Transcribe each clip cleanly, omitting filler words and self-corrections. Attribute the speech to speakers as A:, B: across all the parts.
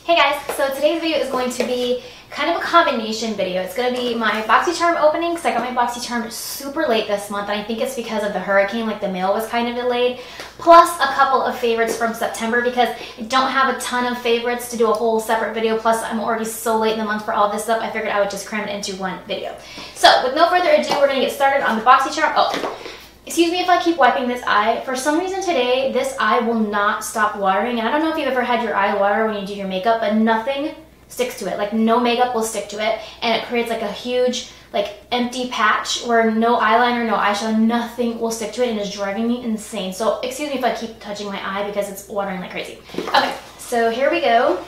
A: Hey guys, so today's video is going to be kind of a combination video. It's going to be my Boxycharm opening because I got my Boxycharm super late this month, and I think it's because of the hurricane, like the mail was kind of delayed, plus a couple of favorites from September because I don't have a ton of favorites to do a whole separate video, plus I'm already so late in the month for all this stuff, I figured I would just cram it into one video. So with no further ado, we're going to get started on the Boxycharm. Oh, excuse me if I keep wiping this eye. For some reason today, this eye will not stop watering. And I don't know if you've ever had your eye water when you do your makeup, but nothing sticks to it. Like no makeup will stick to it. And it creates like a huge, like empty patch where no eyeliner, no eyeshadow, nothing will stick to it, and is driving me insane. So excuse me if I keep touching my eye because it's watering like crazy. Okay, so here we go.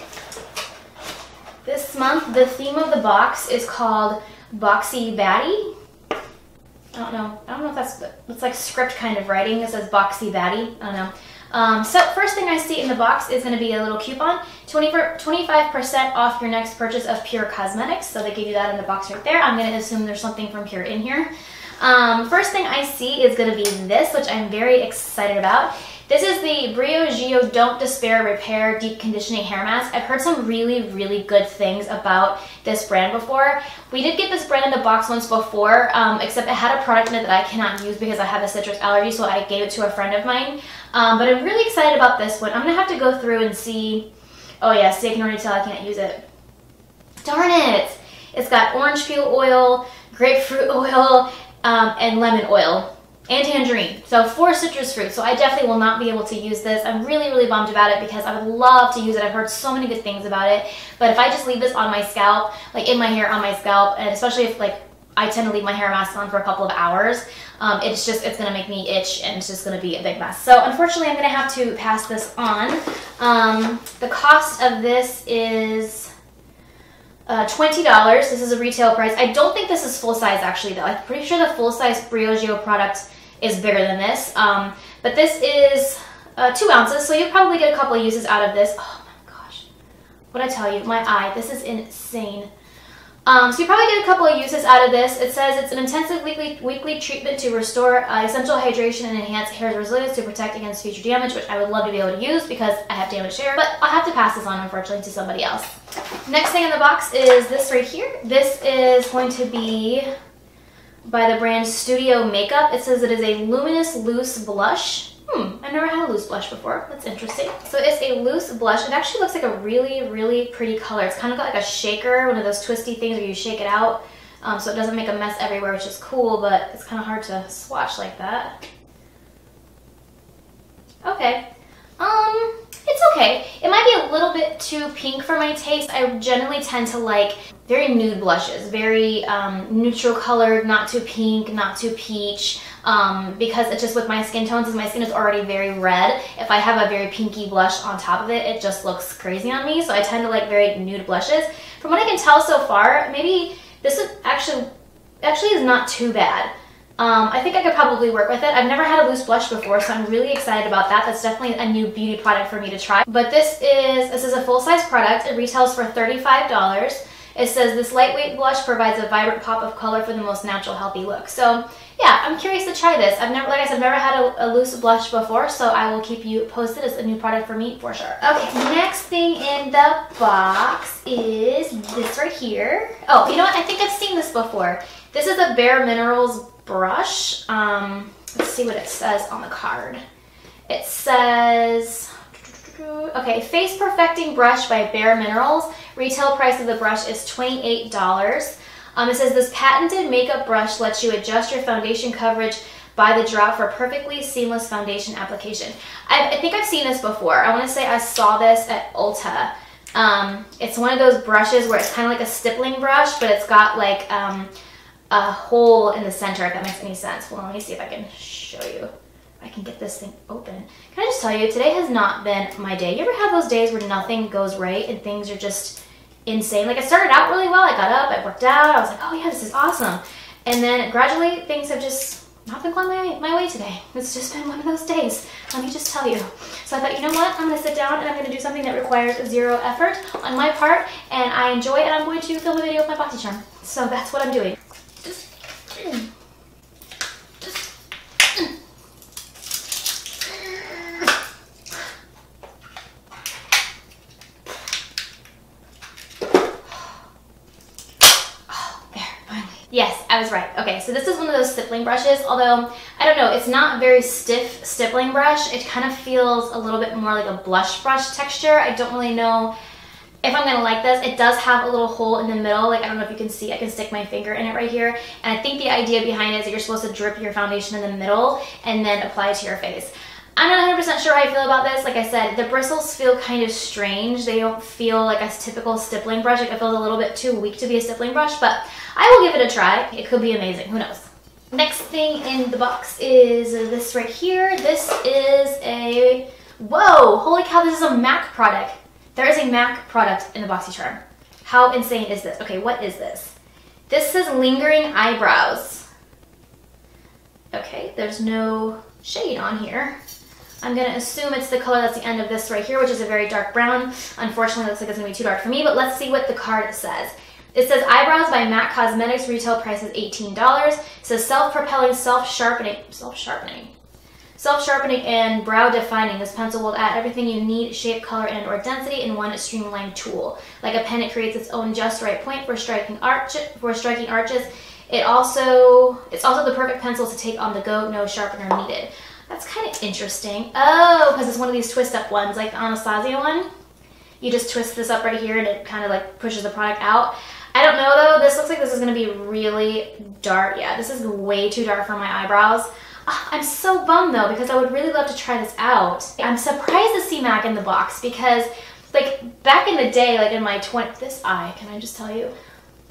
A: This month, the theme of the box is called Boxy Baddie. I don't know if it's like script kind of writing. It says Boxy Baddie. I don't know. So first thing I see in the box is going to be a little coupon, 25% off your next purchase of Pure Cosmetics. So they give you that in the box right there. I'm going to assume there's something from Pure in here. First thing I see is going to be this, which I'm very excited about. This is the Brio Don't Despair Repair Deep Conditioning Hair Mask. I've heard some really, really good things about this brand before. We did get this brand in the box once before, except it had a product in it that I cannot use because I have a citrus allergy, so I gave it to a friend of mine. But I'm really excited about this one. I'm going to have to go through and see. Oh yeah, see, I can already tell I can't use it. Darn it! It's got orange peel oil, grapefruit oil, and lemon oil. And tangerine. So 4 citrus fruits. So I definitely will not be able to use this. I'm really, really bummed about it because I would love to use it. I've heard so many good things about it. But if I just leave this on my scalp, like in my hair, on my scalp, and especially if like I tend to leave my hair mask on for a couple of hours, it's going to make me itch, and it's just going to be a big mess. So unfortunately, I'm going to have to pass this on. The cost of this is $20. This is a retail price. I don't think this is full size actually though. I'm pretty sure the full size Brio product is bigger than this. But this is 2 ounces, so you'll probably get a couple of uses out of this. Oh my gosh. What'd I tell you? My eye. This is insane. So you probably get a couple of uses out of this. It says it's an intensive weekly treatment to restore essential hydration and enhance hair's resilience to protect against future damage, which I would love to be able to use because I have damaged hair, but I'll have to pass this on, unfortunately, to somebody else. Next thing in the box is this right here. This is going to be by the brand Studio Makeup. It says it is a luminous loose blush. I've never had a loose blush before. That's interesting. So it's a loose blush. It actually looks like a really, really pretty color. It's kind of got like a shaker, one of those twisty things where you shake it out so it doesn't make a mess everywhere, which is cool, but it's kind of hard to swatch like that. Okay. It's okay. It might be a little bit too pink for my taste. I generally tend to like very nude blushes, very neutral colored, not too pink, not too peach, because it's just with my skin tones, as my skin is already very red. If I have a very pinky blush on top of it, it just looks crazy on me, so I tend to like very nude blushes. From what I can tell so far, maybe this is actually is not too bad. I think I could probably work with it. I've never had a loose blush before, so I'm really excited about that. That's definitely a new beauty product for me to try. But this is a full-size product. It retails for $35. It says this lightweight blush provides a vibrant pop of color for the most natural, healthy look. So yeah, I'm curious to try this. Like I said, I've never had a loose blush before, so I will keep you posted. It's a new product for me for sure. Okay, next thing in the box is this right here. Oh, you know what? I think I've seen this before. This is a Bare Minerals brush. Let's see what it says on the card. It says, okay, Face Perfecting Brush by Bare Minerals. Retail price of the brush is $28. It says this patented makeup brush lets you adjust your foundation coverage by the drop for perfectly seamless foundation application. I think I've seen this before. I want to say I saw this at Ulta. It's one of those brushes where it's kind of like a stippling brush, but it's got like a hole in the center, if that makes any sense. Hold on, let me see if I can show you. I can get this thing open. Can I just tell you, today has not been my day. You ever have those days where nothing goes right and things are just insane? Like, I started out really well. I got up, I worked out, I was like, oh yeah, this is awesome. And then gradually things have just not been going my way today. It's just been one of those days, let me just tell you. So I thought, you know what, I'm gonna sit down and I'm gonna do something that requires 0 effort on my part, and I enjoy it, and I'm going to film a video with my Boxycharm. So that's what I'm doing. I was right. Okay, so this is one of those stippling brushes, although, I don't know, it's not very stiff stippling brush. It kind of feels a little bit more like a blush brush texture. I don't really know if I'm gonna like this. It does have a little hole in the middle. Like, I don't know if you can see, I can stick my finger in it right here. And I think the idea behind it is that you're supposed to drip your foundation in the middle and then apply it to your face. I'm not 100% sure how I feel about this. Like I said, the bristles feel kind of strange. They don't feel like a typical stippling brush. Like, it feels a little bit too weak to be a stippling brush, but I will give it a try. It could be amazing, who knows. Next thing in the box is this right here. This is a, whoa, holy cow, this is a MAC product. There is a MAC product in the Boxycharm. How insane is this? Okay, what is this? This says lingering eyebrows. Okay, there's no shade on here. I'm gonna assume it's the color that's the end of this right here, which is a very dark brown. Unfortunately, it looks like it's gonna be too dark for me, but let's see what the card says. It says eyebrows by MAC Cosmetics, retail price is $18. It says self-propelling, self-sharpening and brow defining. This pencil will add everything you need, shape, color, and or density in one streamlined tool. Like a pen, it creates its own just right point for striking arches. It's also the perfect pencil to take on the go, no sharpener needed. That's kind of interesting. Oh, because it's one of these twist up ones, like the Anastasia one. You just twist this up right here and it kind of like pushes the product out. I don't know though, this looks like this is gonna be really dark. Yeah, this is way too dark for my eyebrows. I'm so bummed though, because I would really love to try this out. I'm surprised to see MAC in the box because, like, back in the day, like in my 20s, this eye, can I just tell you?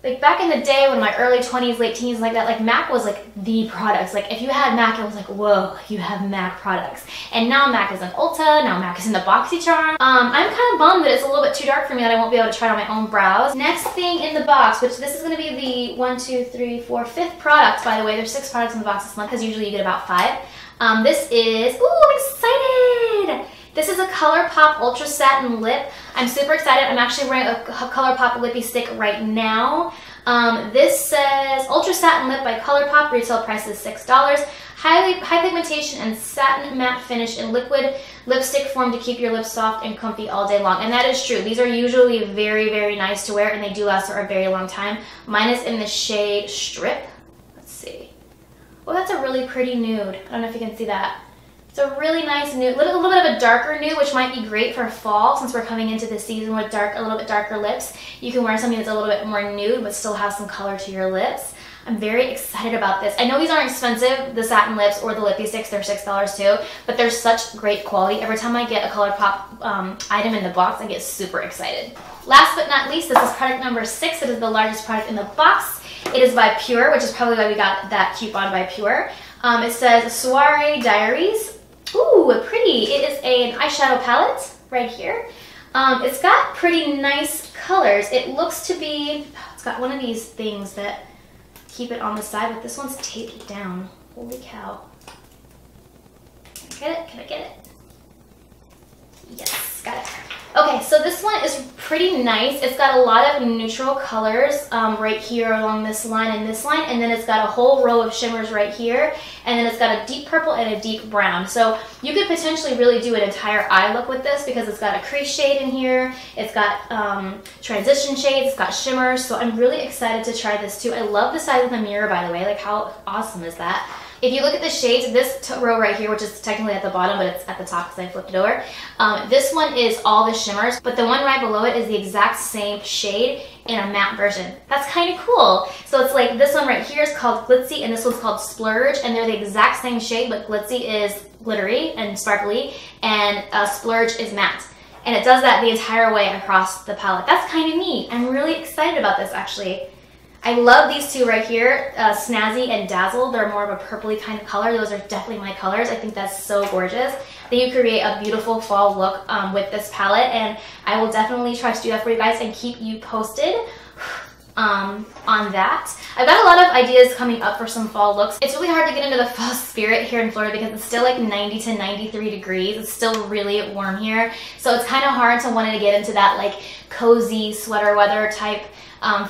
A: Like, back in the day when my early 20s, late teens, like that, like MAC was like the products. Like, if you had MAC, it was like, whoa, you have MAC products. And now MAC is in Ulta, now MAC is in the Boxycharm. I'm kind of bummed that it's a little bit too dark for me, that I won't be able to try it on my own brows. Next thing in the box, which this is going to be the 5th product, by the way. There's 6 products in the box this month, because usually you get about 5. This is, ooh, I'm excited! This is a ColourPop Ultra Satin Lip. I'm super excited. I'm actually wearing a ColourPop lippy stick right now. This says Ultra Satin Lip by ColourPop. Retail price is $6. High pigmentation and satin matte finish in liquid lipstick form to keep your lips soft and comfy all day long. And that is true. These are usually very, very nice to wear, and they do last for a very long time. Mine is in the shade Strip. Let's see. Oh, that's a really pretty nude. I don't know if you can see that. It's a really nice nude, a little bit of a darker nude, which might be great for fall since we're coming into the season with a little bit darker lips. You can wear something that's a little bit more nude but still have some color to your lips. I'm very excited about this. I know these aren't expensive, the satin lips or the lippy sticks, they're $6 too, but they're such great quality. Every time I get a ColourPop item in the box, I get super excited. Last but not least, this is product number 6. It is the largest product in the box. It is by Pure, which is probably why we got that coupon by Pure. It says Soiree Diaries. Ooh, pretty. It is an eyeshadow palette right here. It's got pretty nice colors. It looks to be, it's got one of these things that keep it on the side, but this one's taped down. Holy cow. Can I get it? Can I get it? Yes, got it. Okay, so this one is pretty nice. It's got a lot of neutral colors right here along this line and this line, and then it's got a whole row of shimmers right here, and then it's got a deep purple and a deep brown. So you could potentially really do an entire eye look with this because it's got a crease shade in here, it's got transition shades, it's got shimmers, so I'm really excited to try this too. I love the size of the mirror, by the way. Like, how awesome is that? If you look at the shades, this row right here, which is technically at the bottom, but it's at the top because I flipped it over, this one is all the shimmers, but the one right below it is the exact same shade in a matte version. That's kind of cool. So it's like this one right here is called Glitzy, and this one's called Splurge, and they're the exact same shade, but Glitzy is glittery and sparkly, and Splurge is matte. And it does that the entire way across the palette. That's kind of neat. I'm really excited about this, actually. I love these two right here, Snazzy and Dazzle. They're more of a purpley kind of color. Those are definitely my colors. I think that's so gorgeous. Then you create a beautiful fall look with this palette, and I will definitely try to do that for you guys and keep you posted on that. I've got a lot of ideas coming up for some fall looks. It's really hard to get into the fall spirit here in Florida because it's still like 90 to 93 degrees. It's still really warm here. So it's kind of hard to want to get into that like cozy sweater weather type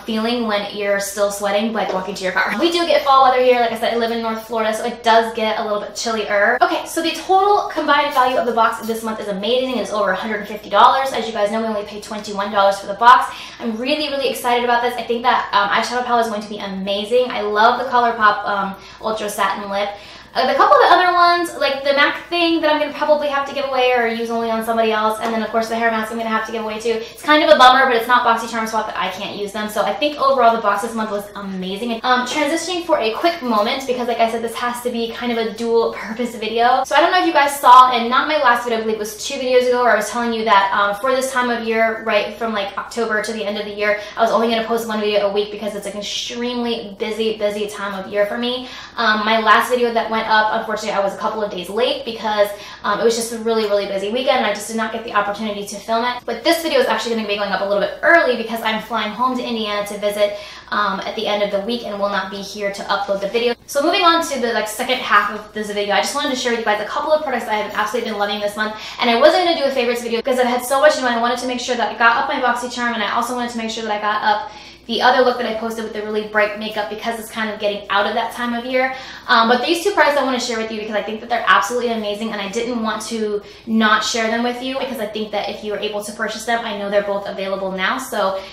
A: feeling when you're still sweating like walking to your car. We do get fall weather here. Like I said, I live in North Florida, so it does get a little bit chillier. Okay, so the total combined value of the box this month is amazing. It's over $150. As you guys know, we only pay $21 for the box. I'm really, really excited about this. I think that eyeshadow palette is going to be amazing. I love the ColourPop Ultra Satin Lip. The couple of the other ones, like the MAC thing that I'm going to probably have to give away or use only on somebody else, and then of course the hair mask I'm going to have to give away too. It's kind of a bummer, but it's not Boxycharm swap that I can't use them. So I think overall the box this month was amazing. Transitioning for a quick moment, because like I said, this has to be kind of a dual purpose video. So I don't know if you guys saw, and not my last video, I believe it was 2 videos ago, where I was telling you that for this time of year, right from like October to the end of the year, I was only going to post 1 video a week because it's an extremely busy time of year for me. My last video that went up, unfortunately, I was a couple of days late because it was just a really, really busy weekend and I just did not get the opportunity to film it. But this video is actually going to be going up a little bit early because I'm flying home to Indiana to visit at the end of the week and will not be here to upload the video. So moving on to the second half of this video, I just wanted to share with you guys a couple of products that I have absolutely been loving this month. And I wasn't going to do a favorites video because I've had so much to do and I wanted to make sure that I got up my Boxycharm, and I also wanted to make sure that I got up the other look that I posted with the really bright makeup because it's kind of getting out of that time of year. But these 2 products I want to share with you because I think that they're absolutely amazing, and I didn't want to not share them with you because I think that if you were able to purchase them, I know they're both available now, so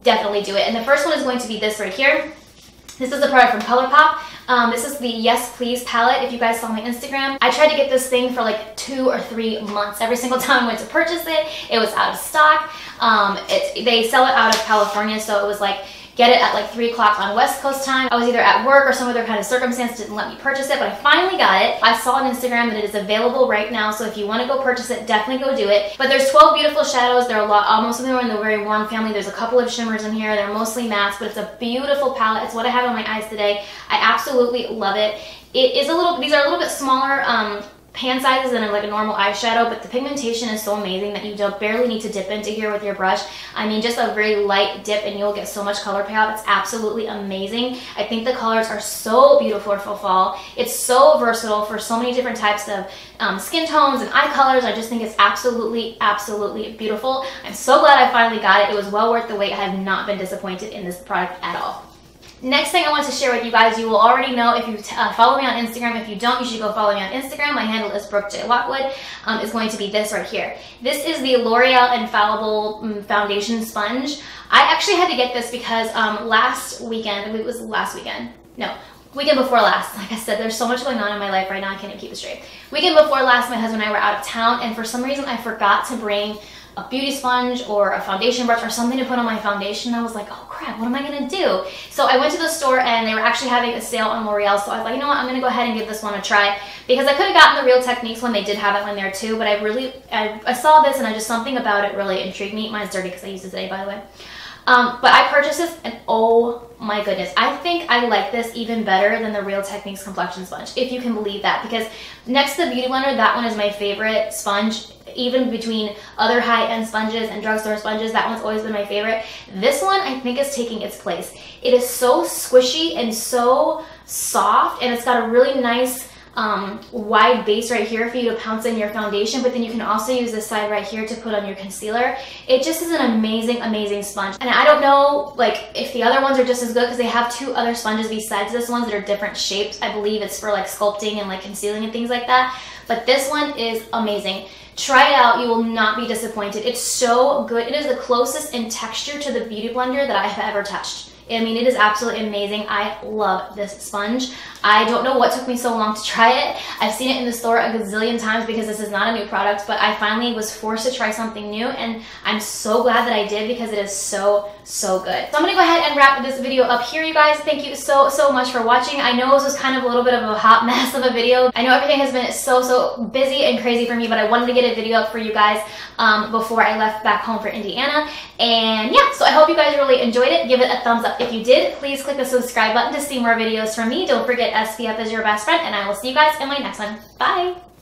A: definitely do it. And the first one is going to be this right here. This is a product from ColourPop. This is the Yes Please palette. If you guys saw my Instagram, I tried to get this thing for like 2 or 3 months. Every single time I went to purchase it, it was out of stock. They sell it out of California, so it was like, get it at like 3 o'clock on West Coast time. I was either at work or some other kind of circumstance didn't let me purchase it, but I finally got it. I saw on Instagram that it is available right now, so if you want to go purchase it, definitely go do it. But there's 12 beautiful shadows. There are a lot, most of them are in the very warm family. There's a couple of shimmers in here. They're mostly mattes, but it's a beautiful palette. It's what I have on my eyes today. I absolutely love it. It is a little, these are a little bit smaller pan sizes than like a normal eyeshadow, but the pigmentation is so amazing that you don't barely need to dip into here with your brush. I mean, just a very light dip and you'll get so much color payout. It's absolutely amazing. I think the colors are so beautiful for fall. It's so versatile for so many different types of skin tones and eye colors. I just think it's absolutely, absolutely beautiful. I'm so glad I finally got it. It was well worth the wait. I have not been disappointed in this product at all. Next thing I want to share with you guys, you will already know if you follow me on Instagram. If you don't, you should go follow me on Instagram. My handle is Brooke J. Lockwood. Is going to be this right here. This is the L'Oreal Infallible Foundation Sponge. I actually had to get this because last weekend, I believe it was last weekend. No, weekend before last. Like I said, there's so much going on in my life right now, I can't even keep it straight. Weekend before last, my husband and I were out of town, and for some reason I forgot to bring a beauty sponge or a foundation brush or something to put on my foundation. I was like, oh crap, what am I gonna do? So I went to the store and they were actually having a sale on L'Oreal, so I was like, you know what, I'm gonna go ahead and give this one a try, because I could have gotten the Real Techniques one. They did have it one there too, but I saw this and something about it really intrigued me. Mine's dirty because I used it today, by the way. But I purchased this and oh my goodness, I think I like this even better than the Real Techniques complexion sponge, if you can believe that, because next to the Beauty Blender, that one is my favorite sponge. Even between other high-end sponges and drugstore sponges, that one's always been my favorite. This one, I think, is taking its place. It is so squishy and so soft, and it's got a really nice wide base right here for you to pounce in your foundation, but then you can also use this side right here to put on your concealer. It just is an amazing, amazing sponge. And I don't know like if the other ones are just as good, because they have 2 other sponges besides this one that are different shapes. I believe it's for like sculpting and like concealing and things like that. But this one is amazing. Try it out. You will not be disappointed. It's so good. It is the closest in texture to the Beauty Blender that I have ever touched. I mean, it is absolutely amazing. I love this sponge. I don't know what took me so long to try it. I've seen it in the store a gazillion times because this is not a new product, but I finally was forced to try something new, and I'm so glad that I did because it is so, so good. So I'm gonna go ahead and wrap this video up here, you guys. Thank you so, so much for watching. I know this was kind of a little bit of a hot mess of a video. I know everything has been so, so busy and crazy for me, but I wanted to get a video up for you guys before I left back home for Indiana. And yeah, so I hope you guys really enjoyed it. Give it a thumbs up if you did. Please click the subscribe button to see more videos from me. Don't forget SPF is your best friend, and I will see you guys in my next one. Bye!